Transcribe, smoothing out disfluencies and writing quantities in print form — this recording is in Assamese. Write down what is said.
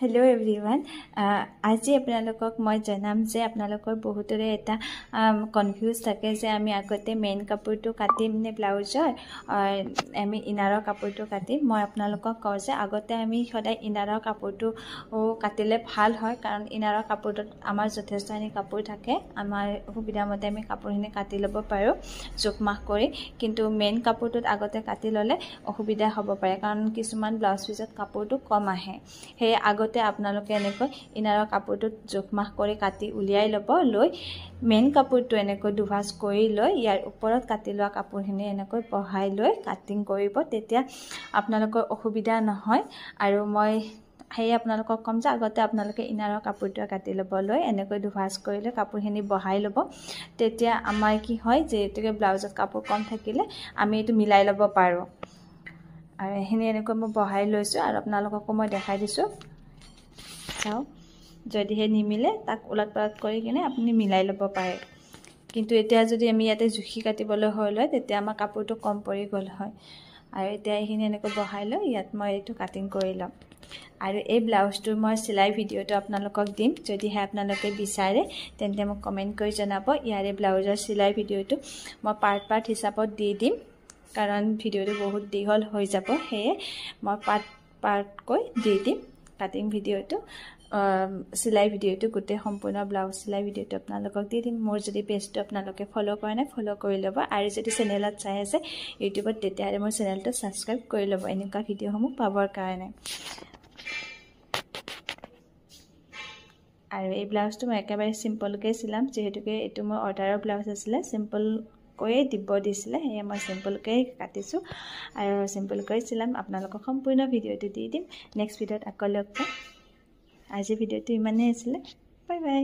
Hello everyone. আজি আপোনালোকক মই জনাম যে আপোনালোকৰ বহুতৰে এটা কনফিউজ থাকে যে আমি আগতে মেইন কাপোৰটো কাটিম নে ব্লাউজৰ আমি ইনাৰৰ কাপোৰটো কাটিম মই আপোনালোকক কওঁ যে আগতে আমি সদায় ইনাৰৰ কাপোৰটো কাটিলে ভাল হয় কাৰণ ইনাৰৰ কাপোৰটোত আমাৰ যথেষ্টখিনি কাপোৰ থাকে আমাৰ সুবিধা মতে আমি কাপোৰখিনি কাটি ল'ব পাৰো জোখমাখ কৰি কিন্তু মেইন কাপোৰটোত আগতে কাটি ল'লে অসুবিধা হ'ব পাৰে কাৰণ কিছুমান ব্লাউজ পিছত কাপোৰটো কম আহে হে আগতে আপোনালোকে এনেকৈ ইনাৰৰ কাপোৰটোত জোখমাখ কৰি কাটি উলিয়াই ল'ব লৈ মেইন কাপোৰটো এনেকৈ দুভাজ কৰি লৈ ইয়াৰ ওপৰত কাটি লোৱা কাপোৰখিনি এনেকৈ বহাই লৈ কাটিং কৰিব তেতিয়া আপোনালোকৰ অসুবিধা নহয় আৰু মই হেই আপোনালোকক কম যে আগতে আপোনালোকে ইনাৰৰ কাপোৰটো কাটি ল'ব লৈ এনেকৈ দুভাজ কৰি লৈ কাপোৰখিনি বহাই ল'ব তেতিয়া আমাৰ কি হয় যে এটোকে ব্লাউজত কাপোৰ কম থাকিলে আমি এটো মিলাই ল'ব পাৰো আৰু এখিনি এনেকৈ মই বহাই লৈছো আৰু আপোনালোকক মই দেখাই দিছো চাও যদি হে নিমিলে তাক উলট-পালট কৰি কিনে আপুনি মিলাই ল'ব পাৰে কিন্তু এতিয়া যদি আমি ইয়াতে জুখি কাটিবলৈ হলে তেতিয়া আমাৰ কাপোৰটো কম পৰি গল হয় আৰু এতিয়া এখিনি এনেকৈ বহাই লৈ ইয়াত মই এটো কাটিং কৰি লম আৰু এই ব্লাউজটোৰ মই সিলাই ভিডিওটো আপোনালোকক দিম যদি হে আপোনালোকে বিচাৰে তেন্তে মোক কমেন্ট কৰি জনাব ইয়াৰে ব্লাউজৰ সিলাই ভিডিওটো মই পাৰ্ট হিচাপত দি দিম কাৰণ ভিডিওটো বহুত দীঘল হৈ যাব হে মই পাৰ্ট কৈ দি দিম কাটিং ভিডিওটো সিলাই ভিডিওটো গুটে সম্পূৰ্ণ ব্লাউজ সিলাই ভিডিওটো আপোনালোকক দি দিম মোৰ যদি পেজটো আপোনালোকে ফলো কৰা নাই ফলো কৰি ল'ব আৰু যদি চেনেলত চাই আছে ইউটিউবত তেতিয়াৰে মোৰ চেনেলটো সাবস্ক্ৰাইব কৰি ল'ব এনেকুৱা ভিডিওসমূহ পাবৰ কাৰণে আৰু এই ব্লাউজটো মই একেবাৰে সিম্পল কে সিলাম যেহেতুকে এটো মোৰ অৰ্ডাৰৰ ব্লাউজ আছিল সিম্পল কৈ দিব দিছিলে হে মই সিম্পল কে কাটিছো আৰু সিম্পল কৈ সিলাম আপোনালোকক সম্পূৰ্ণ ভিডিওটো দি দিম নেক্সট ভিডিওত আকৌ লগ পাম আজি ভিডিওটো ইমানেই আছিল বাই বাই